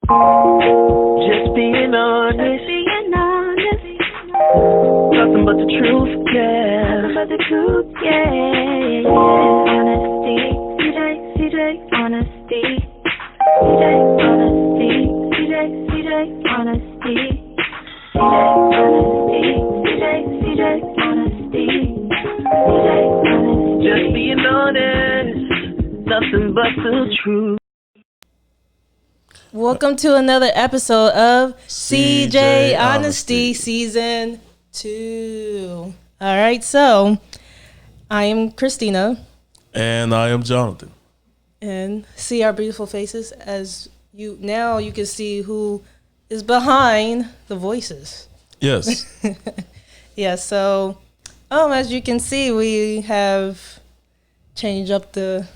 Just being honest. Nothing but the truth, yeah. Nothing but the truth, yeah. Honesty, CJ.Honesty. CJ.Honesty. CJ.Honesty. CJ.Honesty. Just being honest. Nothing but the truth. Welcome to another episode of CJ.Honesty Season 2. All right, so I am Christina. And I am Jonathan. And see our beautiful faces as you can see who is behind the voices. Yes. Yeah, so as you can see, we have changed up the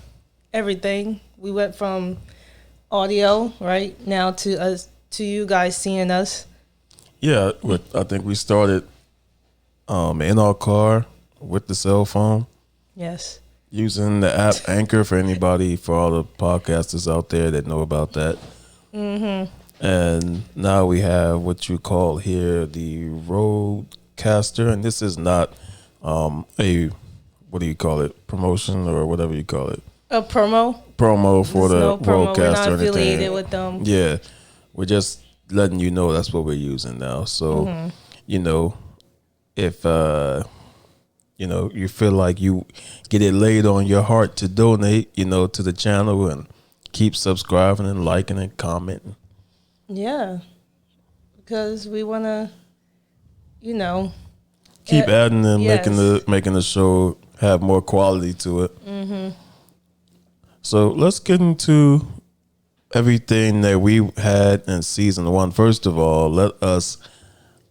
everything. We went from audio right now to you guys seeing us. Yeah, I think we started in our car with the cell phone. Yes. Using the app Anchor for all the podcasters out there that know about that. Mm-hmm. And now we have what you call here the Roadcaster, and this is not what do you call it, promotion or whatever you call it. A promo for the Roadcaster. We're not affiliated with them. Yeah, we're just letting you know that's what we're using now. So, if you feel like you get it laid on your heart to donate, to the channel and keep subscribing and liking and commenting. Yeah, because we want to, keep adding and yes. making the show have more quality to it. Mm-hmm. So let's get into everything that we had in season 1. First of all, let us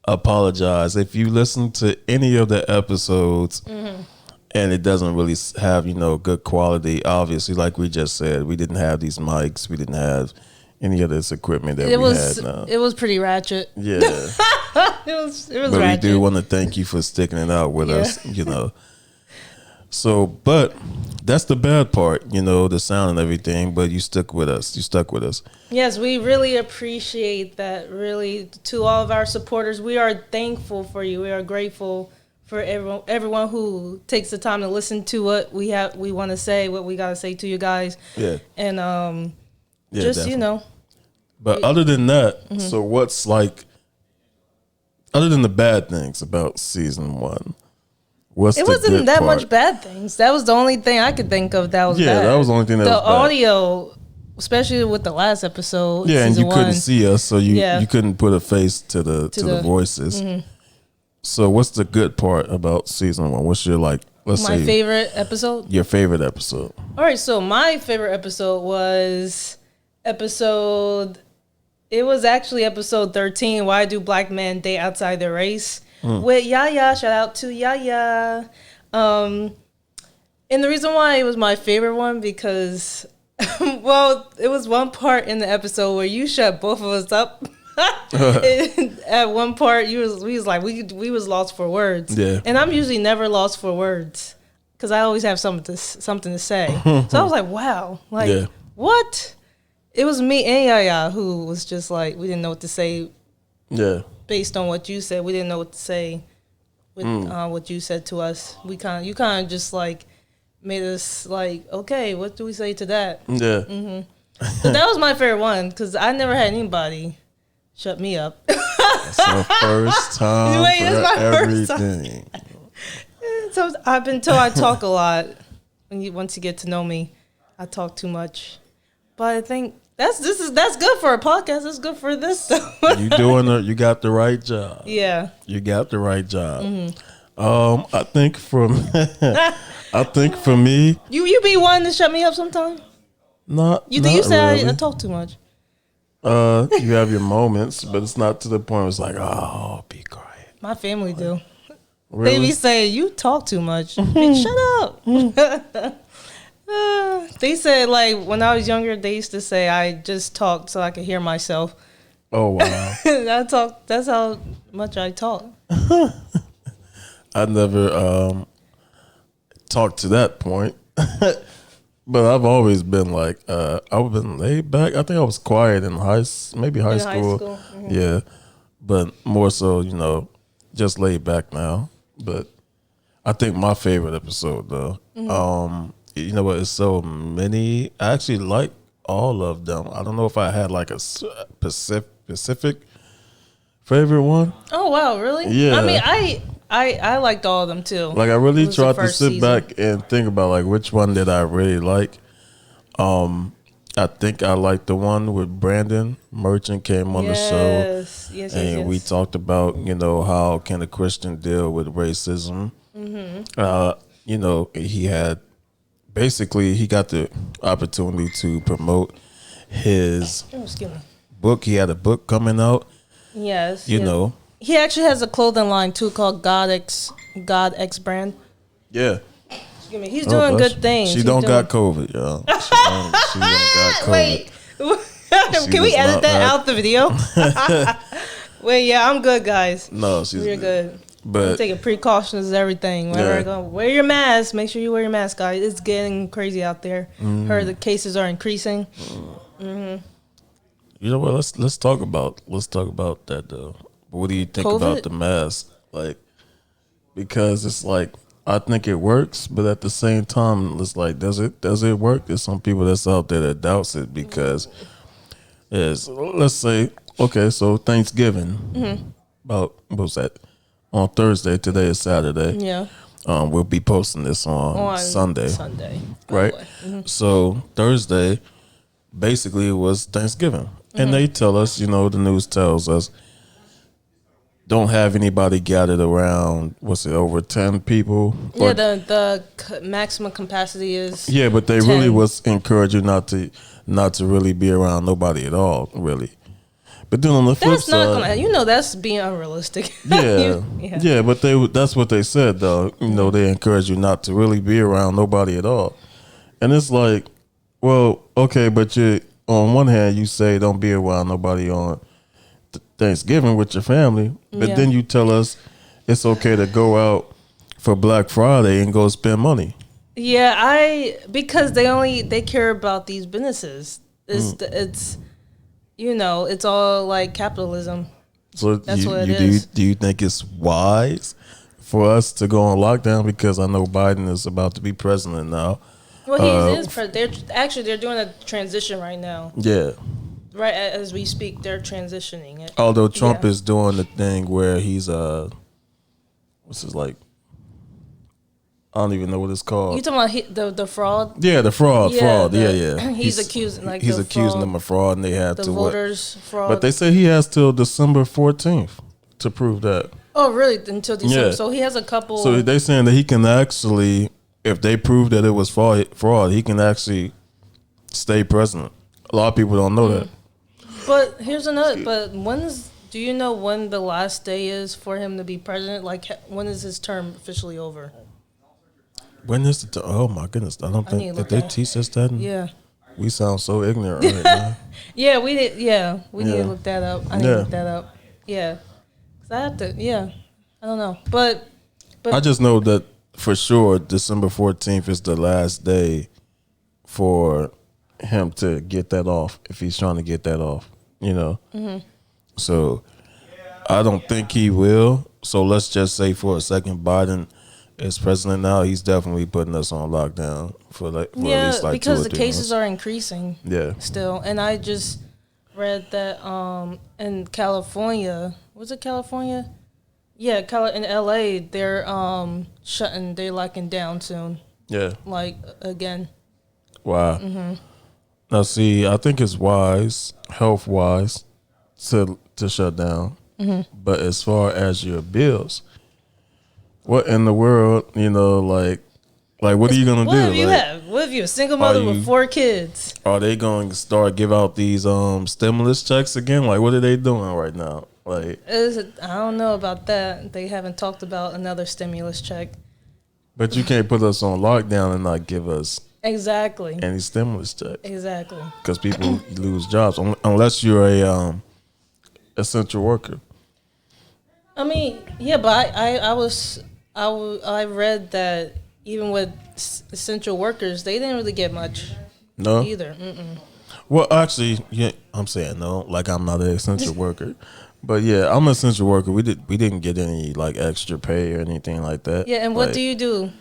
apologize if you listen to any of the episodes and it doesn't really have good quality. Obviously, like we just said, we didn't have these mics, we didn't have any of this equipment that we had now. It was pretty ratchet. Yeah. it was but ratchet. We do want to thank you for sticking it out with us, So, but that's the bad part, the sound and everything, but you stuck with us. Yes, we really appreciate that. Really, to all of our supporters, we are thankful for you. We are grateful for everyone who takes the time to listen to what we want to say, what we got to say to you guys. Yeah. And just, definitely. But other than that, so what's other than the bad things about season 1? It wasn't that much bad things. That was the only thing I could think of that was bad. Yeah, that was the only thing that was bad. The audio, especially with the last episode. Yeah, and you couldn't see us, so you couldn't put a face to the voices. Mm-hmm. So what's the good part about season 1? What's your my favorite episode? Your favorite episode. All right, so my favorite episode was episode 13, Why Do Black Men Date Outside Their Race? With Yaya. Shout out to Yaya. And the reason why it was my favorite one because, it was one part in the episode where you shut both of us up. At one part, we was lost for words. Yeah. And I'm usually never lost for words because I always have something to say. So I was like, wow, what? It was me and Yaya who was just we didn't know what to say. Yeah. Based on what you said, we didn't know what to say with what you said to us. You kind of just made us okay, what do we say to that? Yeah. Mm-hmm. So that was my favorite one because I never had anybody shut me up. That's the first time for everything. So I've been told I talk a lot. Once you get to know me, I talk too much. But I think that's good for a podcast. That's good for this stuff. You got the right job. Yeah. You got the right job. Mm-hmm. I think for me, you be wanting to shut me up sometime. You say I talk too much. You have your moments, but it's not to the point where it's be quiet. My family do. Really? They be saying you talk too much. Bitch, shut up. They said when I was younger, they used to say I just talked so I could hear myself. Oh wow! That's how much I talk. I never talked to that point. But I've always been like, I've been laid back. I think I was quiet in maybe high In school. high school? Mhm. Yeah, but more so, just laid back now. But I think my favorite episode though, you know what? It's so many. I actually like all of them. I don't know if I had like a specific favorite one. Oh wow, really? Yeah. I mean, I liked all of them too. Like I It really was the tried to first sit season. back and think about like which one did I really like. I think I liked the one with Brandon Merchant came on the show, Yes, and we talked about how can a Christian deal with racism. He had basically he got the opportunity to promote his Oh, excuse me. book. He had a book coming out. Yes. You yes. know, He actually has a clothing line too called God X brand. yeah. Excuse me. He's doing good things. She He's don't doing... got COVID, y'all. She don't got COVID. Wait. Can we does edit not that have- out the video? Wait, yeah, I'm good, guys. No, she's We're good. But I'm taking precautions and everything. Wherever Yeah. I go, wear your mask. Make sure you wear your mask, guys. It's getting crazy out there. Mm-hmm. Heard the cases are increasing. you know what? Let's talk about that though. What do you think COVID? about the mask? Like, because it's like I think it works, but at the same time, it's like does it work? There's some people that's out there that doubts it because let's say so Thanksgiving about what was that on Thursday? Today is Saturday. Yeah. We'll be posting this on Sunday. Sunday. Right? So Thursday, basically, it was Thanksgiving. And they tell us, the news tells us, don't have anybody gathered around, over 10 people? Yeah, the maximum capacity is... Yeah, but they 10. really was encourage you not to really be around nobody at all, really. But then on the flip That's not side... gonna... that's being unrealistic. Yeah, but that's what they said, though. They encourage you not to really be around nobody at all. And it's like, well, okay, but on one hand, you say don't be around nobody on Thanksgiving with your family, but then you tell us it's okay to go out for Black Friday and go spend money. Yeah, because they care about these businesses. It's it's all like capitalism. So That's what it is. Do you think it's wise for us to go on lockdown? Because I know Biden is about to be president now. Well, he is. They're doing a transition right now. Yeah. Right as we speak, they're transitioning it. Although Trump is doing the thing where he's what's his like? I don't even know what it's called. You talking about the fraud? Yeah, the fraud. Yeah. He's accusing accusing them of fraud, and they have the to voters fraud. But they say he has till December 14th to prove that. Oh, really? Until December? Yeah. So he has a couple. So they saying that he can actually, if they prove that it was fraud, he can actually stay president. A lot of people don't know that. But here's another. But do you know when the last day is for him to be president? Like, when is his term officially over? When is the oh my goodness, I don't think that they teach us that. Yeah. We sound so ignorant right now. Yeah, we did. Yeah, we need to look that up. I need to look that up. Yeah. 'Cause I have to. Yeah. I don't know. But I just know that for sure December 14th is the last day for him to get that off if he's trying to get that off, So I don't think he will. So let's just say for a second Biden is president now. He's definitely putting us on lockdown for at least like because 2 or the 3 cases months. are increasing. Yeah. Still, and I just read that in California, was it California? Yeah, in LA, they're they're locking down soon. Yeah. Like again. Wow. Now, see, I think it's wise, health wise, to shut down. But as far as your bills, what in the world, like what are you gonna do? What if you What if you're a single mother with 4 kids? Are they going to start give out these stimulus checks again? Like, what are they doing right now? Like, I don't know about that. They haven't talked about another stimulus check. but you can't put us on lockdown and not give us Exactly. any stimulus check Exactly. because people lose jobs unless you're a essential worker. I mean, yeah, but I read that even with essential workers, they didn't really get much. No. Either. Mm-mm. Well, actually, yeah, I'm saying no. Like I'm not an essential worker, but yeah, I'm an essential worker. We didn't get any like extra pay or anything like that. Yeah, and what do you do?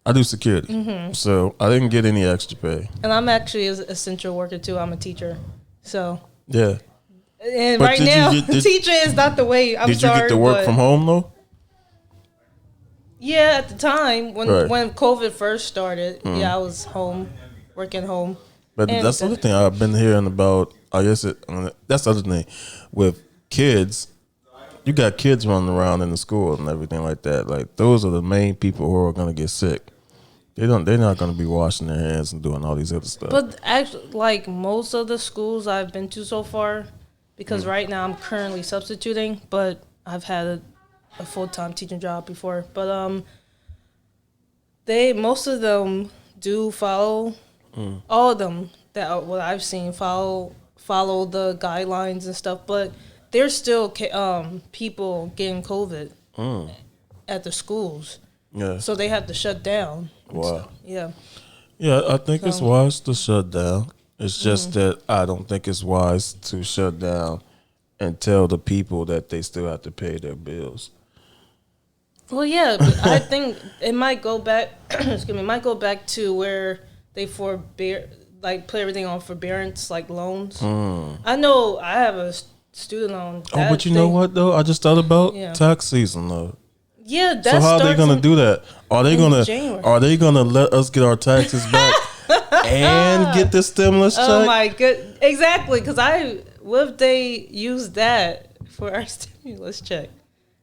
I do security, so I didn't get any extra pay. And I'm actually an essential worker too. I'm a teacher, so Yeah. and But right now, teaching is not the way. Did you get to work from home though? Yeah, at the time when Right. when COVID first started, yeah, I was home, working home. But And that's the other thing I've been hearing about. I guess that's the other thing with kids. You got kids running around in the school and everything like that. Like those are the main people who are going to get sick. They're not going to be washing their hands and doing all these other stuff. But actually, like most of the schools I've been to so far, because right now I'm currently substituting, but I've had a full-time teaching job before. But most of them do follow. All of them what I've seen follow the guidelines and stuff, but there's still people getting COVID at the schools. Yeah. So they have to shut down. Wow. So, yeah. Yeah, I think it's wise to shut down. It's just that I don't think it's wise to shut down and tell the people that they still have to pay their bills. Well, yeah, but I think it might go back. Excuse me, might go back to where they put everything on forbearance, like loans. I know I have a student loan. But you know what though? I just thought about tax season though. Yeah, so how are they gonna do that? Are they gonna let us get our taxes back and get the stimulus check? Oh my god, exactly. Because what if they use that for our stimulus check?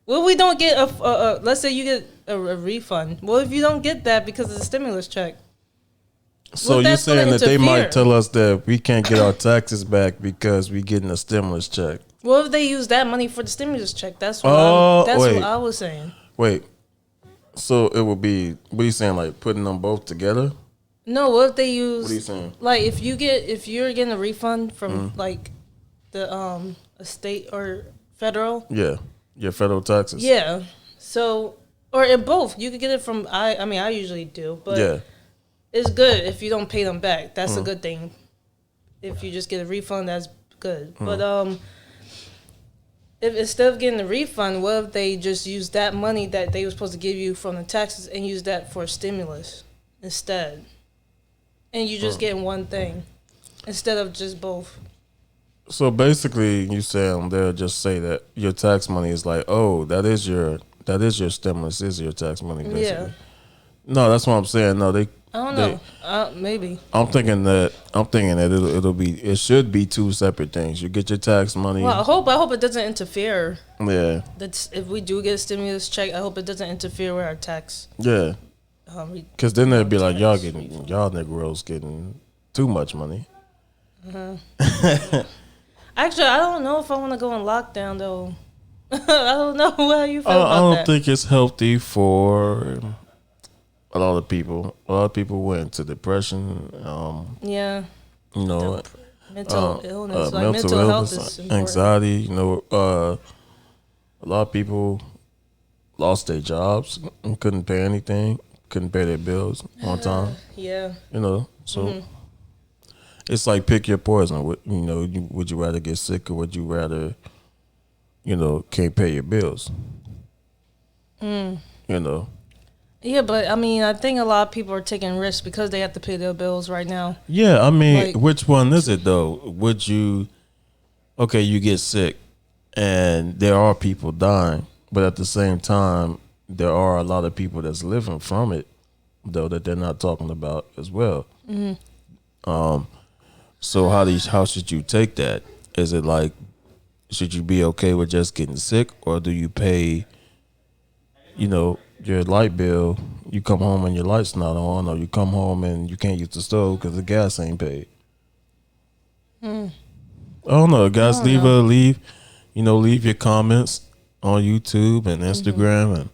Well, we don't get let's say you get a refund. Well, if you don't get that because of the stimulus check. So you're saying that they might tell us that we can't get our taxes back because we're getting a stimulus check? Well, if they use that money for the stimulus check, that's what I was saying. Wait, so it would be, what are you saying, like putting them both together? No, what if they use? What are you saying? Like if you're getting a refund from like the state or federal. Yeah, your federal taxes. Yeah, so or in both, you could get it from. I usually do, but yeah, it's good if you don't pay them back. That's a good thing. If you just get a refund, that's good. But if instead of getting a refund, what if they just use that money that they were supposed to give you from the taxes and use that for stimulus instead? And you just getting one thing instead of just both. So basically, you saying they'll just say that your tax money is like, oh, that is your stimulus, is your tax money, basically. Yeah. No, that's what I'm saying. No, I don't know. Maybe. I'm thinking that it should be two separate things. You get your tax money. Well, I hope it doesn't interfere. Yeah. If we do get a stimulus check, I hope it doesn't interfere with our tax. Yeah. Because then they'd be like, y'all Negroes getting too much money. Actually, I don't know if I want to go in lockdown though. I don't know how you feel about that. I don't think it's healthy for a lot of people. A lot of people went into depression. Yeah. You know, mental illness, mental health illness, is anxiety. You know, a lot of people lost their jobs and couldn't pay anything, couldn't pay their bills on time. Yeah. You know, so it's like pick your poison. You know, would you rather get sick or would you rather, can't pay your bills? You know. Yeah, but I mean, I think a lot of people are taking risks because they have to pay their bills right now. Yeah, I mean, which one is it though? Would you? Okay, you get sick, and there are people dying, but at the same time, there are a lot of people that's living from it, though, that they're not talking about as well. So how should you take that? Is it like, should you be okay with just getting sick, or do you pay, your light bill, you come home and your light's not on, or you come home and you can't use the stove because the gas ain't paid? I don't know, guys. Leave your comments on YouTube and Instagram, and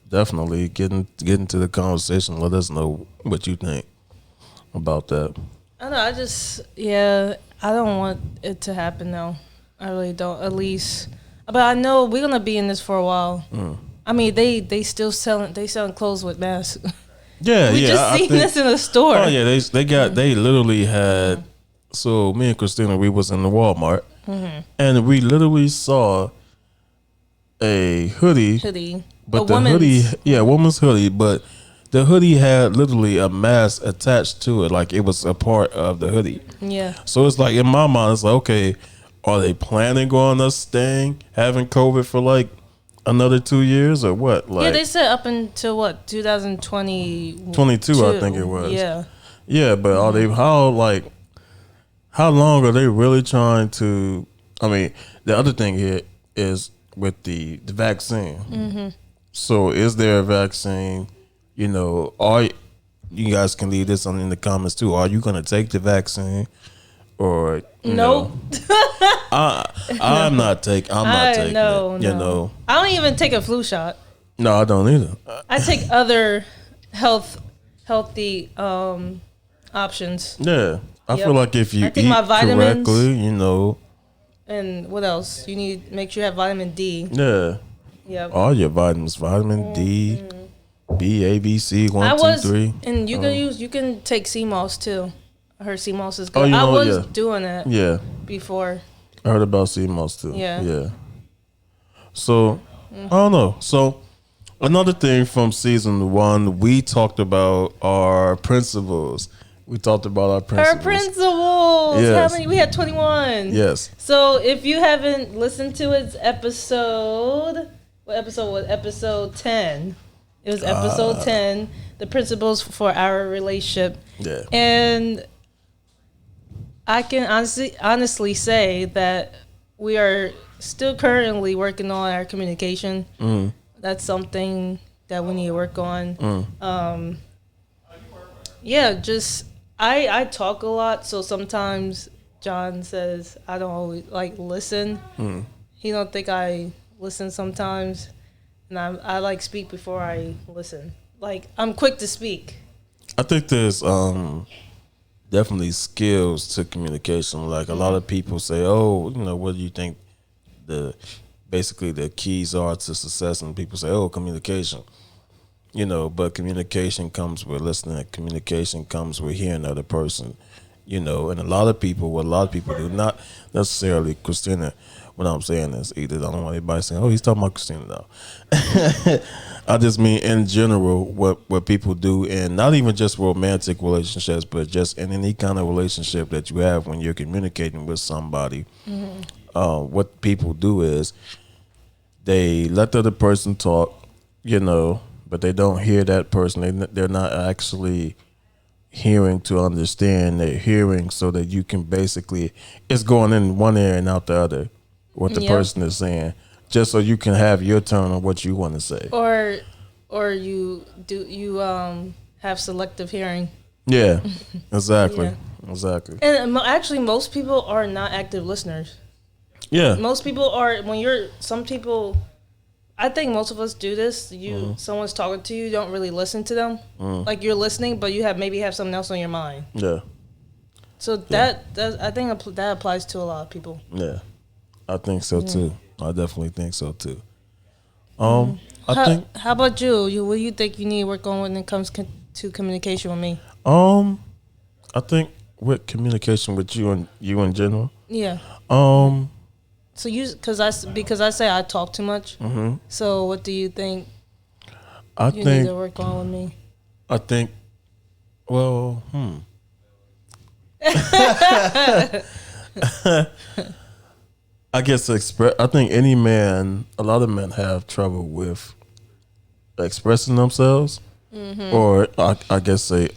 definitely get into the conversation. Let us know what you think about that. I know. I don't want it to happen though. I really don't. At least, but I know we're gonna be in this for a while. I mean, they still selling clothes with masks. Yeah, we just seen this in the store. Oh yeah, they literally had. So me and Christina, we was in the Walmart, and we literally saw a hoodie, but the hoodie, woman's hoodie, but the hoodie had literally a mask attached to it, like it was a part of the hoodie. Yeah. So it's like in my mind, it's like, okay, are they planning on us having COVID for like another 2 years or what? Like, yeah, they said up until what 2022, I think it was. Yeah. Yeah, but are they how long are they really trying to? I mean, the other thing here is with the vaccine. So is there a vaccine? You know, you guys can leave this in the comments too. Are you going to take the vaccine, or nope? I'm not taking it. No. You know, I don't even take a flu shot. No, I don't either. I take other healthy options. Yeah, I feel like if you eat my vitamins, correctly, you know. And what else? You need make sure you have vitamin D. Yeah. Yep. All your vitamins, vitamin D, B, A, B, C, 1, 2, 3. And you can take sea moss too. I heard sea moss is good. Oh, I was doing that. Yeah. Before. I heard about sea moss too. Yeah. Yeah. So I don't know. So another thing from season 1, we talked about our principles. We talked about our principles. Our principles. Yes. How many? We had 21. Yes. So if you haven't listened to its episode, what episode was Episode 10? It was episode 10, the principles for our relationship. Yeah. And I can honestly say that we are still currently working on our communication. That's something that we need to work on. Yeah, just I talk a lot, so sometimes John says I don't always listen. He don't think I listen sometimes, and I speak before I listen. Like I'm quick to speak. I think there's definitely skills to communication. Like a lot of people say, "Oh, what do you think basically the keys are to success?" And people say, "Oh, communication." But communication comes with listening. Communication comes with hearing the other person. And what a lot of people do, not necessarily Christina. What I'm saying is, either I don't want anybody saying, "Oh, he's talking about Christina now." I just mean in general what people do, and not even just romantic relationships, but just in any kind of relationship that you have when you're communicating with somebody. What people do is they let the other person talk, but they don't hear that person. They're not actually hearing to understand. They're hearing so that you can basically, it's going in one ear and out the other, what the person is saying, just so you can have your turn on what you want to say. Or you have selective hearing. Yeah, exactly. And actually, most people are not active listeners. Yeah. Most people are, some people, I think most of us do this. Someone's talking to you, you don't really listen to them. Like you're listening, but you maybe have something else on your mind. Yeah. So that I think that applies to a lot of people. Yeah, I think so too. I definitely think so too. How about you? What do you think you need to work on when it comes to communication with me? I think with communication with you in general. Yeah. So because I say I talk too much. So what do you think? You need to work on with me. I think. Well, I guess I think a lot of men have trouble with expressing themselves, or I guess say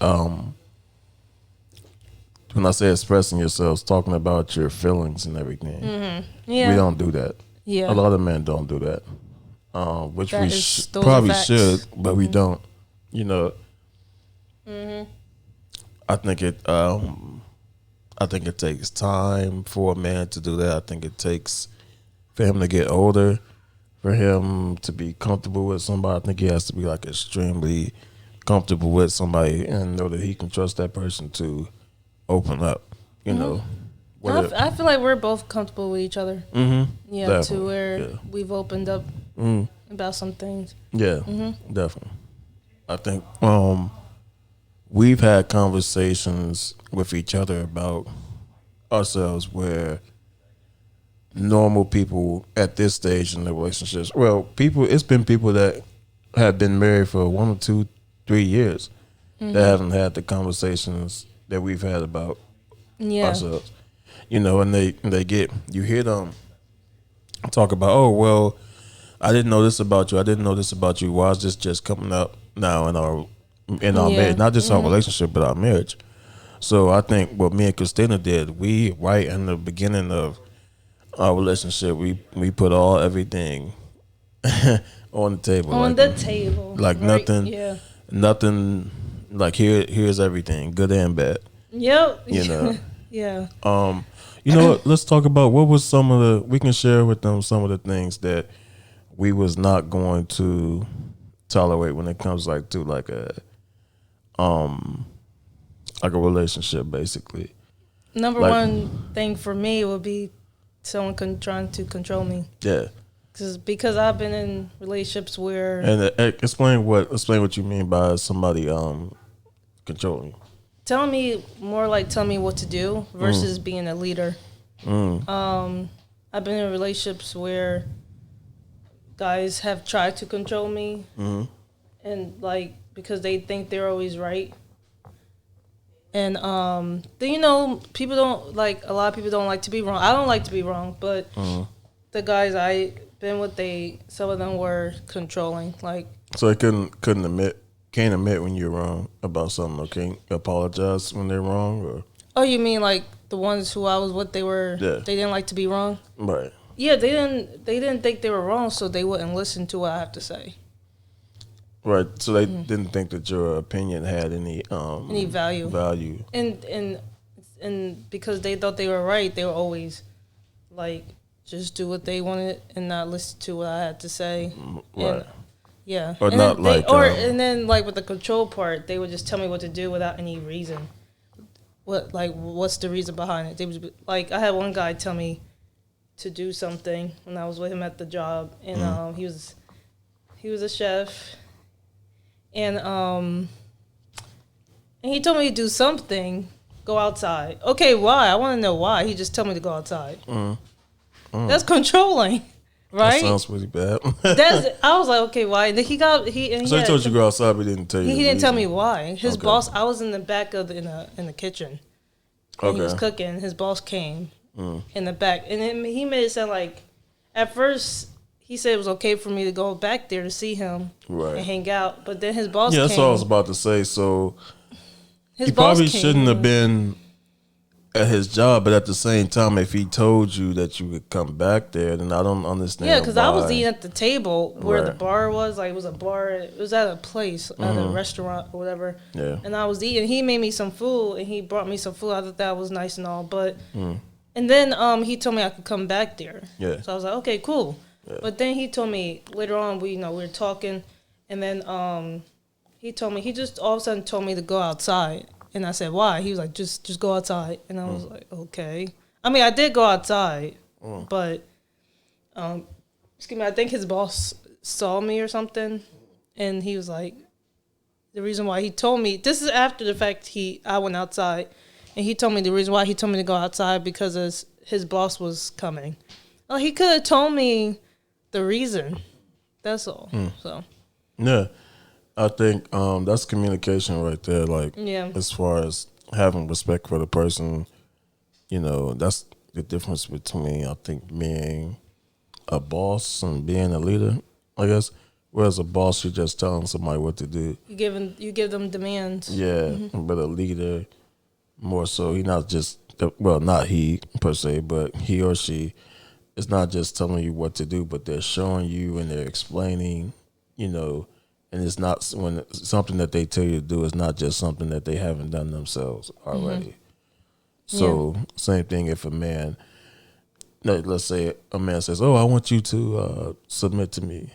when I say expressing yourselves, talking about your feelings and everything. Yeah. We don't do that. Yeah. A lot of men don't do that, which we probably should, but we don't. I think it takes time for a man to do that. I think it takes for him to get older, for him to be comfortable with somebody. I think he has to be extremely comfortable with somebody and know that he can trust that person to open up. I feel like we're both comfortable with each other. Yeah, definitely. To where we've opened up and about some things. Yeah, definitely. I think we've had conversations with each other about ourselves where normal people at this stage in their relationships, well, it's been people that have been married for 1 or 2, 3 years that haven't had the conversations that we've had about ourselves. You know, and you hear them talk about, oh, well, I didn't know this about you. I didn't know this about you. Why is this just coming up now in our marriage? Not just our relationship, but our marriage. So I think what me and Christina did, we right in the beginning of our relationship, we put everything on the table. Like right? nothing. Like here's everything, good and bad. Yep. You know. Yeah. You know what? Let's talk about what was we can share with them some of the things that we was not going to tolerate when it comes to a relationship, basically. Number one thing for me would be someone trying to control me. Yeah. Because I've been in relationships where explain what you mean by somebody controlling you. Tell me what to do versus being a leader. I've been in relationships where guys have tried to control me, and because they think they're always right. And people don't a lot of people don't like to be wrong. I don't like to be wrong, but the guys I've been with, some of them were controlling. So they can't admit when you're wrong about something, or can't apologize when they're wrong, or? Oh, you mean the ones who I was with? They didn't like to be wrong. Right. Yeah, they didn't think they were wrong, so they wouldn't listen to what I have to say. Right. So they didn't think that your opinion had any value. Value. And because they thought they were right, they were always just do what they wanted and not listen to what I had to say. Right. And, yeah. Or and not and then with the control part, they would just tell me what to do without any reason. What's the reason behind it? They was I had one guy tell me to do something when I was with him at the job, and he was a chef, and he told me to do something, go outside. Okay, why? I want to know why. He just told me to go outside. That's controlling. Right? That sounds pretty bad. I was like, okay, why? And then he told you to go outside, but he didn't tell you. He didn't tell me why. His boss. I was in the back in the kitchen. And he was cooking. His boss came in the back, and then he made it sound at first he said it was okay for me to go back there to see him and hang out, but then his boss. Yeah, came. that's what I was about to say. So he probably shouldn't have been at his job, but at the same time, if he told you that you could come back there, then I don't understand. Yeah, because I was eating at the table where the bar was. It was a bar. It was at a place, at a restaurant or whatever. Yeah. And I was eating. He made me some food, and he brought me some food. I thought that was nice and all, but and then he told me I could come back there. Yeah. So I was like, okay, cool. Yeah. But then he told me later on, we were talking, and then he just all of a sudden told me to go outside. And I said, why? He was like, just go outside. And I was like, okay. I mean, I did go outside, but, I think his boss saw me or something. And he was like, the reason why he told me, this is after the fact I went outside. And he told me the reason why he told me to go outside because his boss was coming. Well, he could have told me the reason. That's all. So. Yeah. I think that's communication right there. As far as having respect for the person, that's the difference between, I think, being a boss and being a leader, I guess. Whereas a boss, you're just telling somebody what to do. You give them demands. Yeah, but a leader, more so, not he per se, but he or she is not just telling you what to do, but they're showing you and they're explaining, and it's not something that they tell you to do is not just something that they haven't done themselves already. So same thing if a man, let's say a man says, "Oh, I want you to submit to me."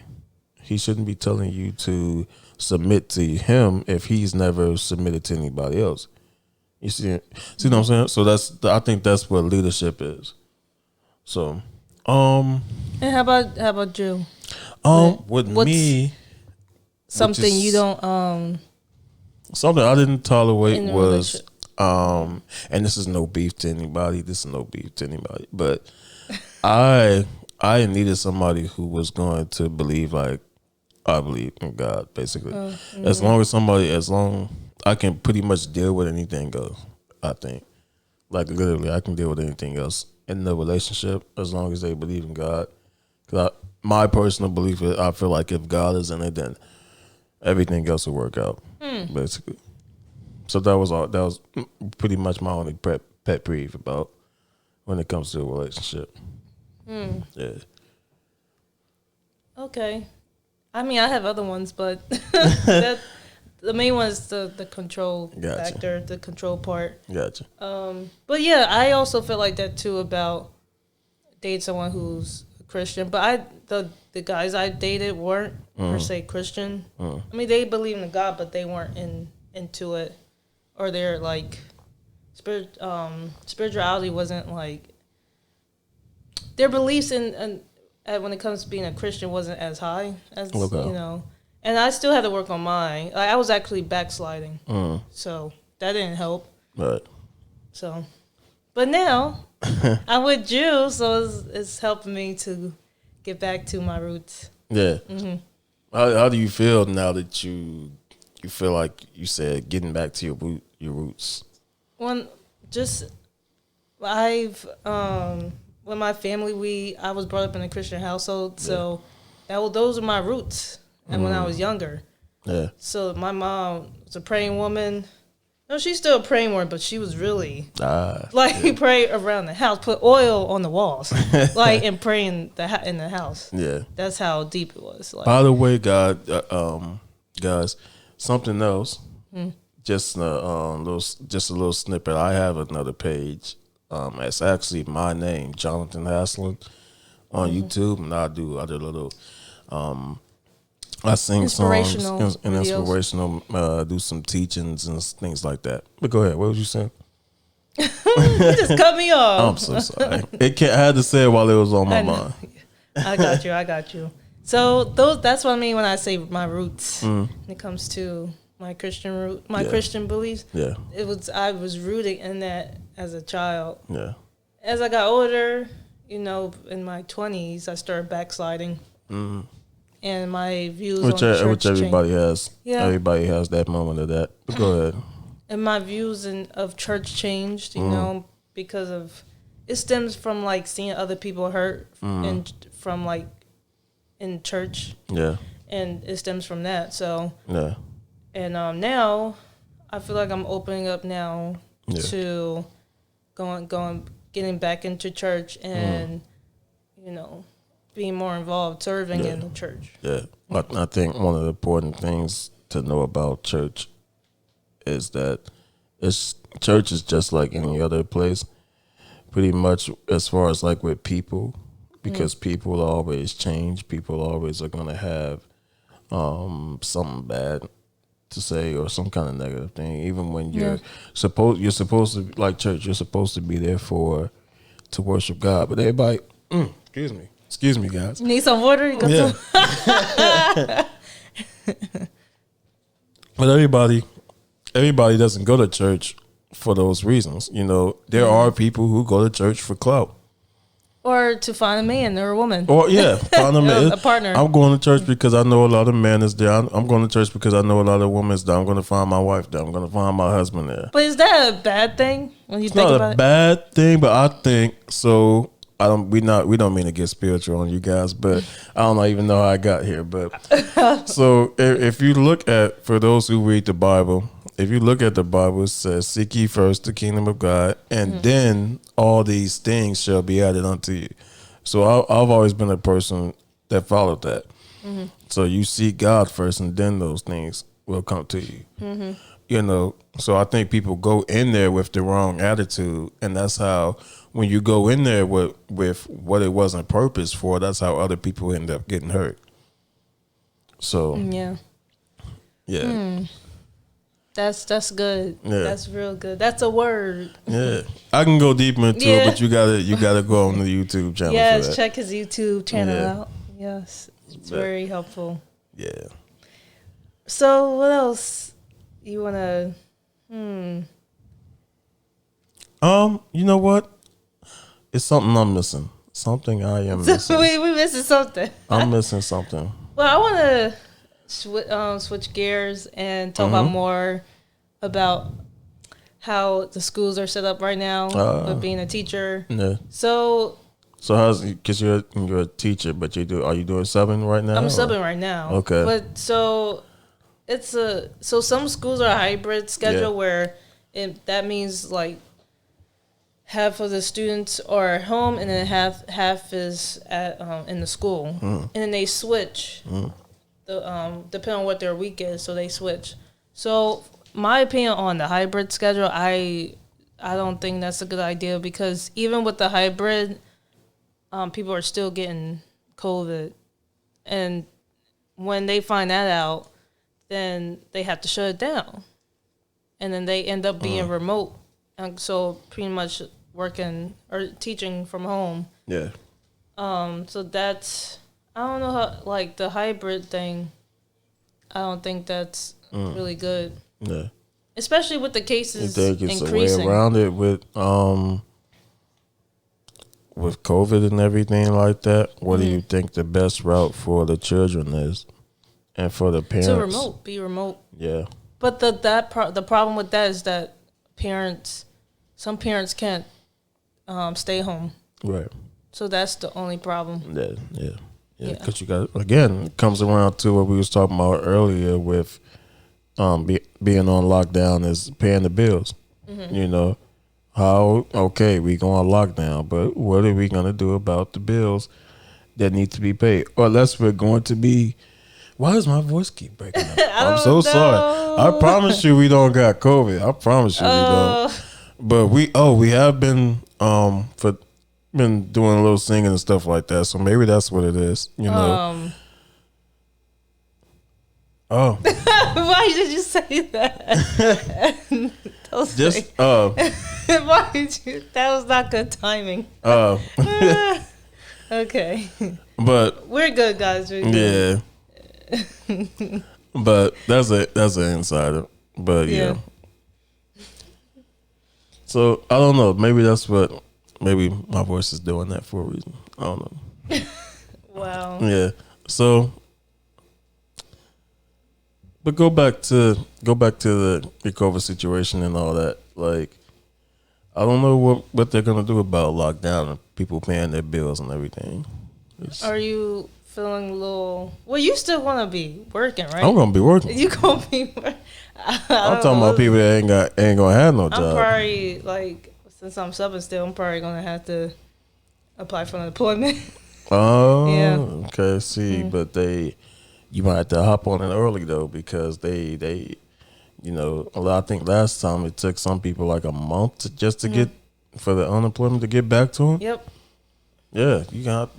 He shouldn't be telling you to submit to him if he's never submitted to anybody else. You see what I'm saying? So I think that's what leadership is. So, and how about Drew? With what's me, something you don't something I didn't tolerate in a was and this is no beef to anybody. But I needed somebody who was going to believe like I believe in God, basically. As long I can pretty much deal with anything else, I think. Like literally, I can deal with anything else in the relationship as long as they believe in God. Cause my personal belief is, I feel like if God is in it, then everything else will work out, basically. So that was all. That was pretty much my only pet peeve about when it comes to a relationship. Yeah. Okay. I mean, I have other ones, but the main one is the control factor, the control part. Gotcha. But yeah, I also feel like that too about dating someone who's a Christian. But the guys I dated weren't per se Christian. I mean, they believe in God, but they weren't into it, or they're like spirituality wasn't like their beliefs in when it comes to being a Christian wasn't as high as you know. And I still had to work on mine. Like, I was actually backsliding, so that didn't help. Right. So, but now I'm with you, so it's helping me to get back to my roots. Yeah. How do you feel now that you feel like you said getting back to your roots? With my family, I was brought up in a Christian household, so those are my roots. And when I was younger, so my mom was a praying woman. No, she's still a praying woman, but she was really pray around the house, put oil on the walls, and pray in the house. Yeah, that's how deep it was. Like, by the way, guys, something else. Just a little snippet. I have another page. It's actually my name, Jonathan Haslin, on YouTube, and I do other little. I sing songs and inspirational, do some teachings and things like that. But go ahead. What was you saying? You just cut me off. I'm so sorry. I had to say it while it was on my mind. I got you. So that's what I mean when I say my roots. When it comes to my Christian Christian beliefs. Yeah. I was rooted in that as a child. Yeah. As I got older, in my 20s, I started backsliding. And my views on church which everybody changed. Has. Yeah. Everybody has that moment of that. Go ahead. And my views of church changed, because of it stems from like seeing other people hurt and from like in church. Yeah. And it stems from that. So yeah. And now I feel like I'm opening up now to getting back into church and being more involved, serving in the church. Yeah, I think one of the important things to know about church is that church is just like any other place, pretty much as far as like with people, because people always change. People always are going to have something bad to say or some kind of negative thing. Even when you're supposed to, like church, you're supposed to be there to worship God. But everybody, Excuse me, guys. Need some water? Yeah. But everybody doesn't go to church for those reasons. There are people who go to church for clout. Or to find a man or a woman. Or, find a man. A partner. I'm going to church because I know a lot of men is there. I'm going to church because I know a lot of women is there. I'm going to find my wife there. I'm going to find my husband there. But is that a bad thing when you think about it? It's not a bad thing, but I think so. We don't mean to get spiritual on you guys, but I don't even know how I got here. But so if you look at, for those who read the Bible, if you look at the Bible, it says, "Seek ye first the kingdom of God, and then all these things shall be added unto you." So I've always been a person that followed that. So you seek God first, and then those things will come to you. So I think people go in there with the wrong attitude, and that's how. When you go in there with what it wasn't purpose for, that's how other people end up getting hurt. So that's good. Yeah. That's real good. That's a word. Yeah, I can go deep into it, but you gotta go on the YouTube channel. Yes, check his YouTube channel out. Yes. It's very helpful. Yeah. So what else you wanna? You know what? It's something I'm missing. Something I am missing. we missing something. I'm missing something. Well, I want to switch gears and talk about more about how the schools are set up right now with being a teacher. Yeah. So how's, because you're a teacher, but are you doing subbing right now? I'm subbing right now. Okay. But so some schools are a hybrid schedule where that means like half of the students are at home and then half is at in the school, and then they switch. Depending on what their week is, so they switch. So my opinion on the hybrid schedule, I don't think that's a good idea, because even with the hybrid, people are still getting COVID, and when they find that out, then they have to shut it down, and then they end up being remote, and so pretty much working or teaching from home. Yeah. So that's, I don't know how, like the hybrid thing, I don't think that's really good. Yeah. Especially with the cases You think it's increasing. a way around it with COVID and everything like that? What do you think the best route for the children is, and for the parents? Be remote. Yeah. But the problem with that is that some parents can't stay home. Right. So that's the only problem. Yeah. Because you got, again, it comes around to what we was talking about earlier with being on lockdown is paying the bills. You know, we go on lockdown, but what are we going to do about the bills that need to be paid? Or unless we're going to be, why does my voice keep breaking up? I'm so sorry. I promise you we don't got COVID. I promise you we don't. But we have been been doing a little singing and stuff like that, so maybe that's what it is, you know. Why did you say that? Why did you? That was not good timing. Okay, but we're good, guys. We're good. Yeah. But that's an insider. But yeah. So I don't know. Maybe my voice is doing that for a reason. I don't know. Wow. Yeah. So, but go back to the COVID situation and all that. Like, I don't know what they're gonna do about lockdown and people paying their bills and everything. Are you feeling a little? Well, you still want to be working, right? I'm gonna be working. You gonna be? I'm talking about people that ain't gonna have no job. I'm probably like, since I'm subbing still, I'm probably gonna have to apply for unemployment. Oh, yeah. Okay. See, but you might have to hop on it early though, because they, you know, I think last time it took some people like a month to get for the unemployment to get back to them. Yep. Yeah, you got.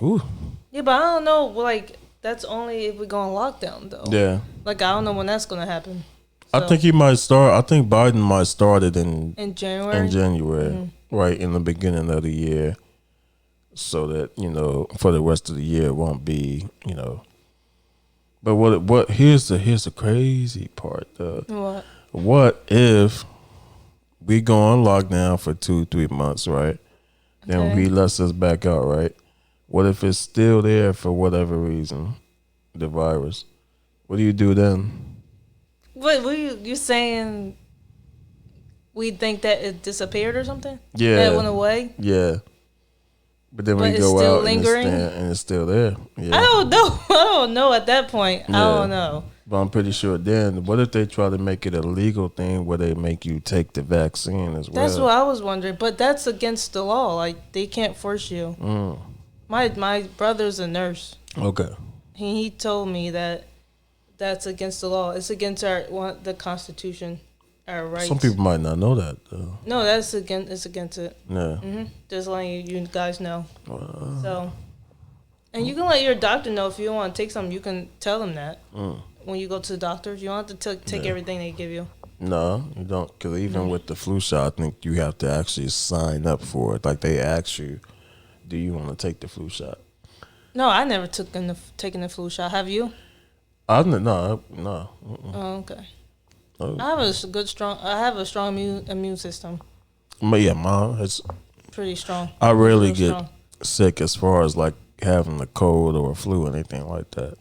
Ooh. Yeah, but I don't know. Like, that's only if we go on lockdown though. Yeah. Like, I don't know when that's gonna happen. So. I think he might start. I think Biden might start it in January. In January, right in the beginning of the year, so that, you know, for the rest of the year it won't be, you know. But what here's the crazy part though. What if we go on lockdown for 2-3 months, right? Then he lets us back out, right? What if it's still there for whatever reason, the virus? What do you do then? What were you saying? We think that it disappeared or something? Yeah, that it went away. Yeah, but then we go out lingering? and it's still there. Yeah. I don't know. I don't know at that point. Yeah. I don't know. But I'm pretty sure then, what if they try to make it a legal thing where they make you take the vaccine as well? That's what I was wondering. But that's against the law. Like, they can't force you. My brother's a nurse. Okay. He told me that that's against the law. It's against the Constitution, our rights. Some people might not know that though. No, it's against it. Yeah. Just letting you guys know. So, and you can let your doctor know if you don't want to take something. You can tell them that when you go to the doctor. You don't have to take everything they give you. No, you don't. Because even with the flu shot, I think you have to actually sign up for it. Like, they ask you, do you want to take the flu shot? No, I never taken the flu shot. Have you? No. Oh, okay. Oh. I have a strong immune system. But yeah, mine it's Pretty strong. I rarely Real get strong. sick as far as like having a cold or a flu or anything like that.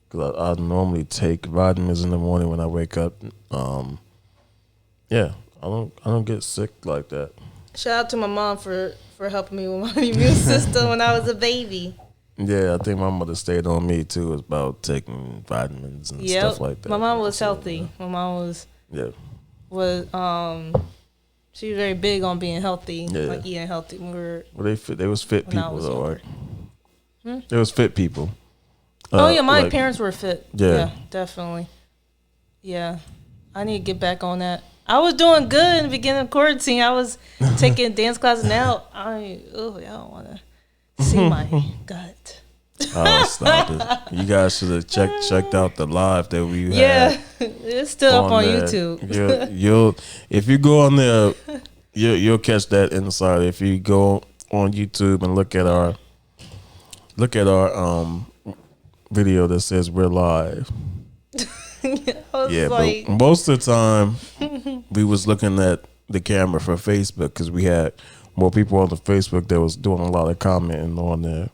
Cause I normally take vitamins in the morning when I wake up. Yeah, I don't get sick like that. Shout out to my mom for helping me with my immune system when I was a baby. Yeah, I think my mother stayed on me too about taking vitamins and stuff like that. My mom was healthy. My mom was she was very big on being healthy, like eating healthy. They was fit people though, right? They was fit people. My parents were fit. Yeah, definitely. Yeah, I need to get back on that. I was doing good in the beginning of quarantine. I was taking dance classes. Now I don't want to see my gut. Oh, stop it! You guys should have checked out the live that we had. Yeah, it's still up on YouTube. You'll if you go on there, you'll catch that inside. If you go on YouTube and look at our video that says we're live. But most of the time we was looking at the camera for Facebook because we had more people on the Facebook that was doing a lot of commenting on there.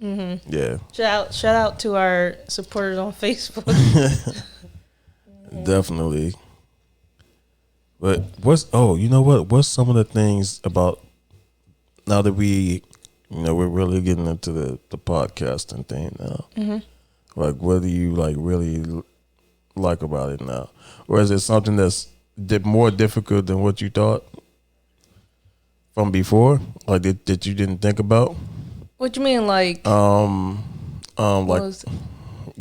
Mm-hmm. Yeah. Shout out to our supporters on Facebook. Definitely. But what's some of the things about now that we're really getting into the podcasting thing now? Mm-hmm. Like, what do you like really like about it now, or is it something that's more difficult than what you thought from before? Like that you didn't think about? What you mean, like? Like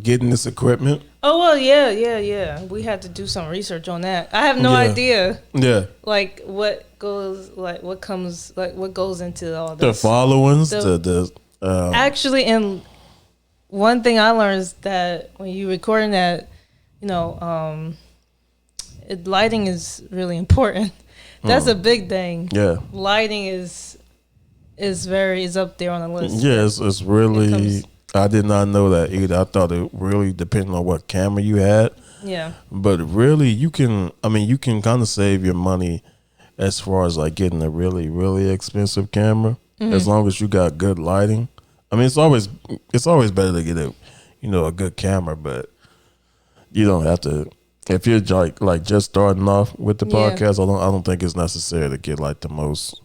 getting this equipment. Oh well, yeah. We had to do some research on that. I have no idea. Yeah. Like what goes into all this. The followings, actually, and one thing I learned is that when you're recording that, lighting is really important. That's a big thing. Yeah. Lighting is up there on the list. Yeah, it's really. I did not know that either. I thought it really depended on what camera you had. Yeah. But really, you can kind of save your money as far as like getting a really, really expensive camera, as long as you got good lighting. I mean, it's always better to get a good camera, but you don't have to. If you're like just starting off with the podcast, I don't think it's necessary to get like the most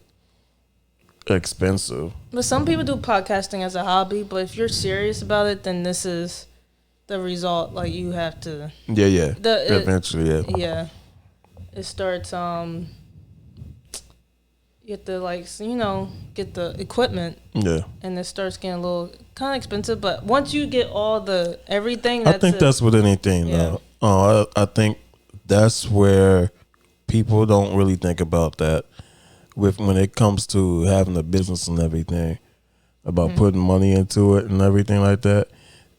expensive. But some people do podcasting as a hobby, but if you're serious about it, then this is the result. Like you have to. Yeah. Eventually, yeah. Yeah. It starts. You have to get the equipment. Yeah. And it starts getting a little kind of expensive, but once you get all everything, I think that's with anything though. I think that's where people don't really think about that when it comes to having a business and everything, about putting money into it and everything like that.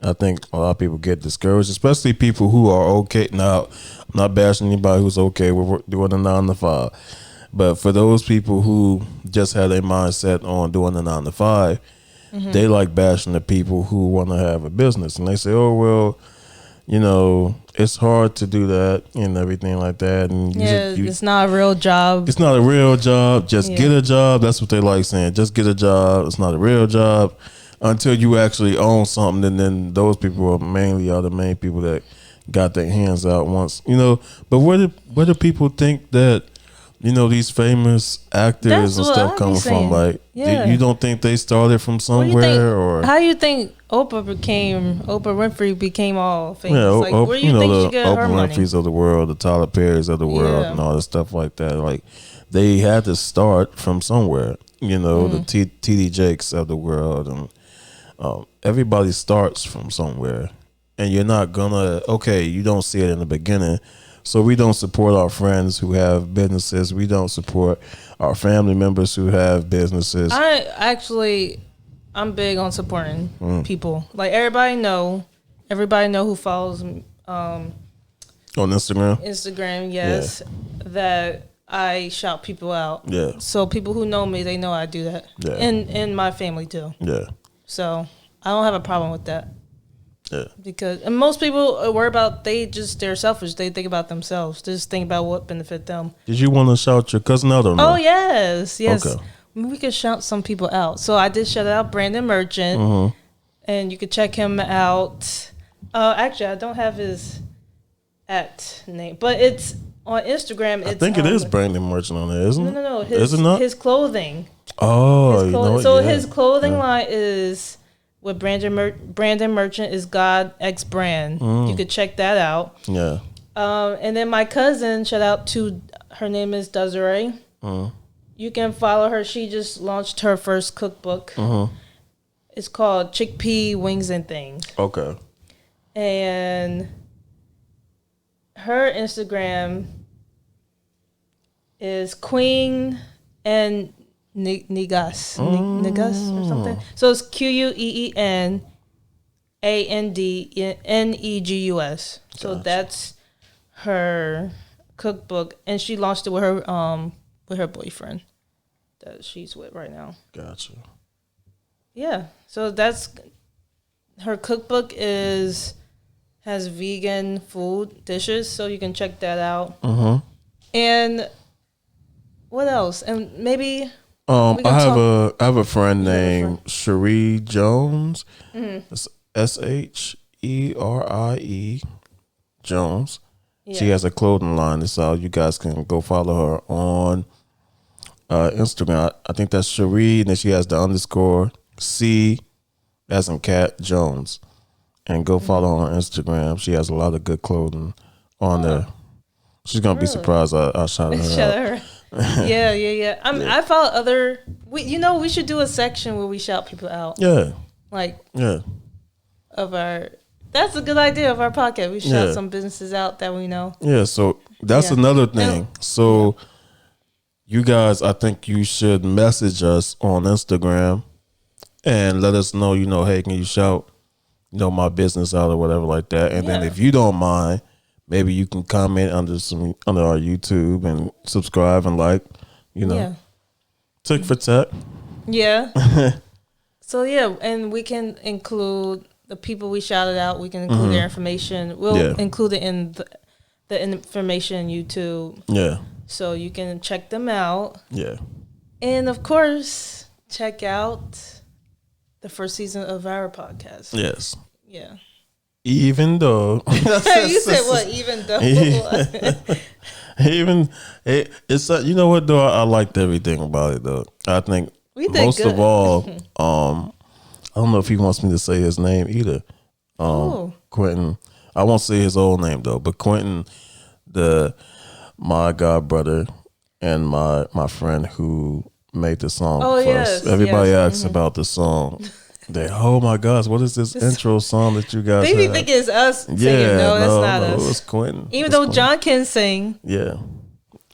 I think a lot of people get discouraged, especially people who are okay. Now, I'm not bashing anybody who's okay with doing a 9 to 5. But for those people who just had their mindset on doing a 9 to 5, they like bashing the people who want to have a business. And they say, oh, well, it's hard to do that and everything like that. And it's not a real job. It's not a real job. Just get a job. That's what they like saying. Just get a job. It's not a real job until you actually own something. And then those people are the main people that got their hands out once, But where do people think that, these famous actors and stuff coming from? Like, you don't think they started from somewhere? Or how do you think Oprah Winfrey became all famous? Yeah, where do you think she got her money? Oprah Winfrey's of the world, the Tyler Perry's of the world, and all this stuff like that. Like, they had to start from somewhere. The T.D. Jakes of the world, and everybody starts from somewhere. And you're not gonna. You don't see it in the beginning. So we don't support our friends who have businesses. We don't support our family members who have businesses. I'm big on supporting people. Like everybody know who follows on Instagram. Instagram, yes, that I shout people out. Yeah. So people who know me, they know I do that. Yeah. And my family too. Yeah. So I don't have a problem with that. Yeah. Because and most people worry about they're selfish. They think about themselves. They just think about what benefit them. Did you want to shout your cousin out or no? Oh yes. Okay. We could shout some people out. So I did shout out Brandon Merchant, and you could check him out. Actually, I don't have his @name, but it's on Instagram. I think it is Brandon Merchant on there, isn't it? No. Is it not? His clothing. Oh, you know what? So Yeah. his clothing line is with Brandon Merchant is God X brand. You could check that out. Yeah. And then my cousin, shout out to her name is Desiree. You can follow her. She just launched her first cookbook. It's called Chickpea Wings and Things. Okay. And her Instagram is Queen and Negus or something. So it's QUENANDNEGUS. So Gotcha. that's her cookbook, and she launched it with her boyfriend that she's with right now. Gotcha. Yeah. So that's her cookbook has vegan food dishes, so you can check that out. And what else? And maybe I have a friend named Sherie Jones. It's SHERIE Jones. Yeah. She has a clothing line. So you guys can go follow her on Instagram. I think that's Sherie, and then she has the _C as in Cat Jones. And go follow her on Instagram. She has a lot of good clothing on there. She's gonna be surprised I shouted her out. Yeah. I follow other. We should do a section where we shout people out. Yeah. Like Yeah. That's a good idea of our podcast. We shout some businesses out that we know. Yeah. So that's another thing. So you guys, I think you should message us on Instagram and let us know. Hey, can you shout my business out or whatever like that? And then if you don't mind, maybe you can comment under our YouTube and subscribe and tick for tack. Yeah. So and we can include the people we shouted out. We can include their information. We'll include it in the information YouTube. Yeah. So you can check them out. Yeah. And of course, check out the first season of our podcast. Yes. Yeah. Even though you said what? Even though. It's you know what though, I liked everything about it though. I think most of all, I don't know if he wants me to say his name either. Quinten. I won't say his old name though, but Quinten, my god brother and my friend who made the song first. Yes, everybody asks about the song. Oh my gosh, what is this intro song that you guys They be thinking it's us singing. No, that's not us. It was Quinten. Even though John can sing. Yeah.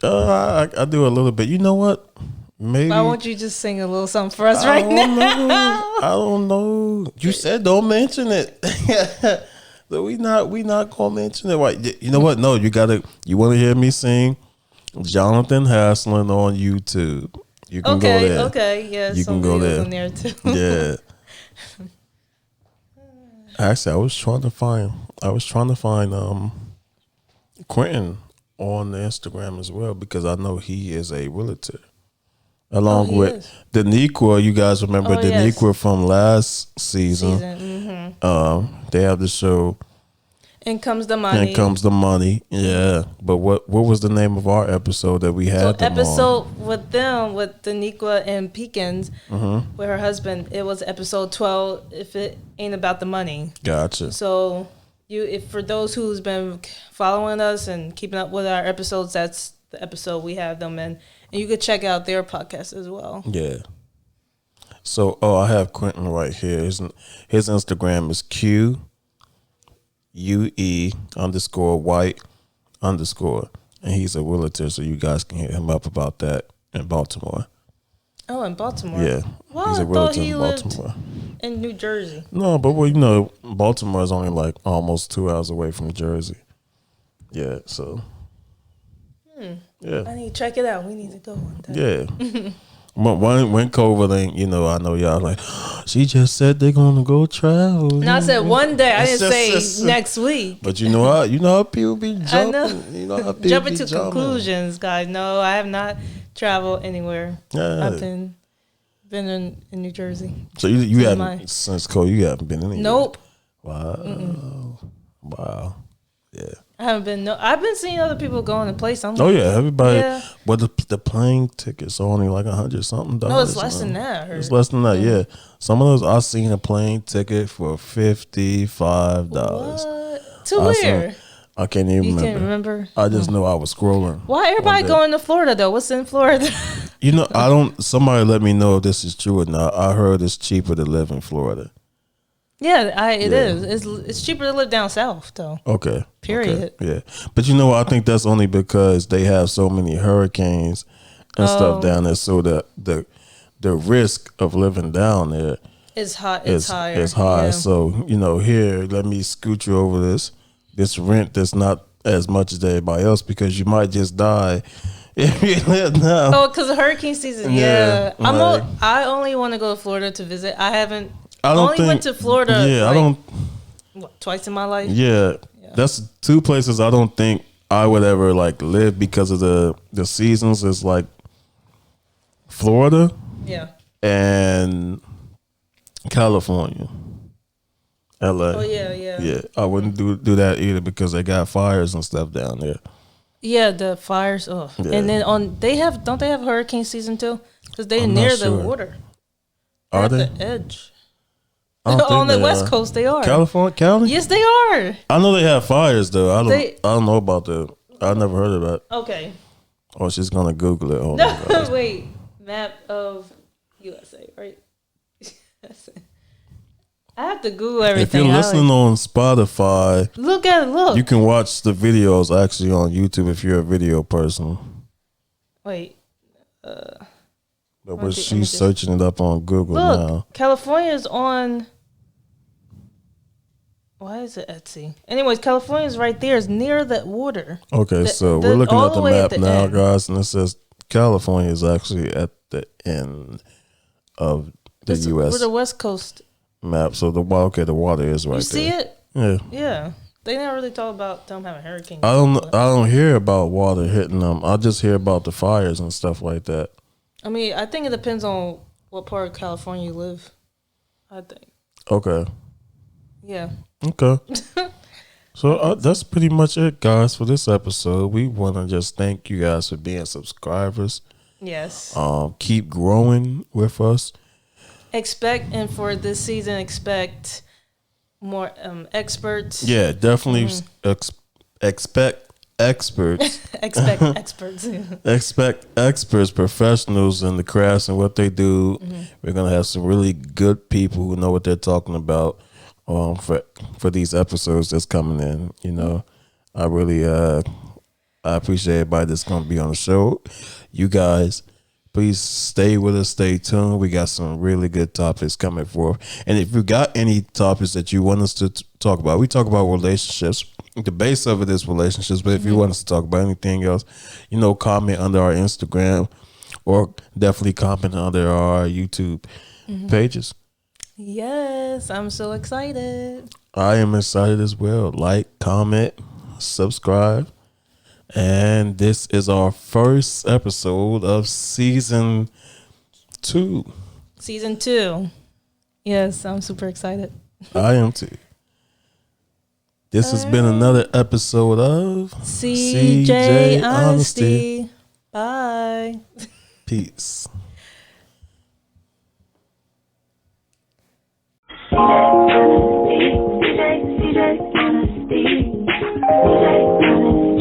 I do a little bit. You know what? Maybe. Why won't you just sing a little something for us right now? I don't know. You said don't mention it. So we not gonna mention it. Right? You know what? No, you want to hear me sing Jonathan Haslin on YouTube. You can go there. Okay, yeah. You can go there. In there too. Yeah. Actually, I was trying to find Quinten on the Instagram as well, because I know he is a realtor. Along with Deniqua, you guys remember Deniqua from last season. They have the show In Comes the Money. In Comes the Money. Yeah. But what was the name of our episode that we had them episode on? with Deniqua and Pekens, with her husband, it was episode 12, If It Ain't About the Money. Gotcha. So if for those who's been following us and keeping up with our episodes, that's the episode we have them in. And you could check out their podcast as well. Yeah. So, I have Quinten right here. His Instagram is QUE_White_. And he's a realtor, so you guys can hit him up about that in Baltimore. Oh, in Baltimore? Yeah. Well, he's a realtor in Baltimore. In New Jersey. No, but Baltimore is only like almost 2 hours away from Jersey. Yeah, so. Yeah. I need to check it out. We need to go one day. Yeah. When COVID ain't, I know y'all like, she just said they're gonna go travel. And I said one day. I didn't say next week. But you know how people be jumping. I know. You know how people jumping be to jumping. conclusions, guys. No, I have not traveled anywhere. Yeah. I've been in New Jersey. So you haven't since COVID. You haven't been anywhere. Nope. Wow. Wow. Yeah. I haven't been. I've been seeing other people going to places. Oh yeah, everybody. Yeah. But the plane tickets are only like $100-something. No, it's less than that. I heard. It's less than that. Yeah. Some of those I seen a plane ticket for $55. What? To where? I can't even remember. You can't remember? I just know I was scrolling. Why everybody going to Florida though? What's in Florida? I don't. Somebody let me know if this is true or not. I heard it's cheaper to live in Florida. Yeah, it is. It's cheaper to live down south though. Okay. Period. Okay. Yeah, but I think that's only because they have so many hurricanes and stuff down there, so the risk of living down there is high. It's higher. It's high. Yeah. So here, let me scoot you over this rent that's not as much as everybody else because you might just die if you live now. Oh, because of hurricane season. Yeah, I only want to go to Florida to visit. I went to Florida. Yeah, I don't. Twice in my life. Yeah, that's two places I don't think I would ever live because of the seasons. It's like Florida. Yeah. And California. LA. Oh yeah. Yeah, I wouldn't do that either because they got fires and stuff down there. Yeah, the fires. Oh, yeah. And then don't they have hurricane season too? Because they're near the water. Are they? At the edge. On the West Coast, they are. California County? Yes, they are. I know they have fires though. I don't know about I never heard of that. Okay. Oh, she's gonna Google it. Hold on, guys. Wait, map of USA, right? I have to Google everything. If you're listening on Spotify, look. You can watch the videos actually on YouTube if you're a video person. Wait. But she's searching it up on Google now. California is on. Why is it Etsy? Anyways, California is right there. It's near the water. Okay, so we're looking at the map now, guys, and it says California is actually at the end of the U.S. We're the West Coast map. So the water is right there. You see it? Yeah. Yeah. They never really talk about them having hurricanes. I don't hear about water hitting them. I just hear about the fires and stuff like that. I mean, I think it depends on what part of California you live. I think. Okay. Yeah. Okay. So that's pretty much it, guys, for this episode. We want to just thank you guys for being subscribers. Yes. Keep growing with us. For this season, expect more experts. Yeah, definitely expect experts. Expect experts. Expect experts, professionals in the crafts and what they do. Mm-hmm. We're gonna have some really good people who know what they're talking about for these episodes that's coming in. I really I appreciate everybody that's gonna be on the show. You guys, please stay with us, stay tuned. We got some really good topics coming forth. And if you got any topics that you want us to talk about, we talk about relationships. The base of it is relationships, but if you want us to talk about anything else, comment under our Instagram or definitely comment under our YouTube pages. Yes, I'm so excited. I am excited as well. Like, comment, subscribe. And this is our first episode of season 2. Season 2. Yes, I'm super excited. I am too. This has been another episode of CJ.Honesty. Bye. Peace.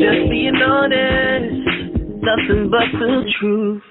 Just being honest, nothing but the truth.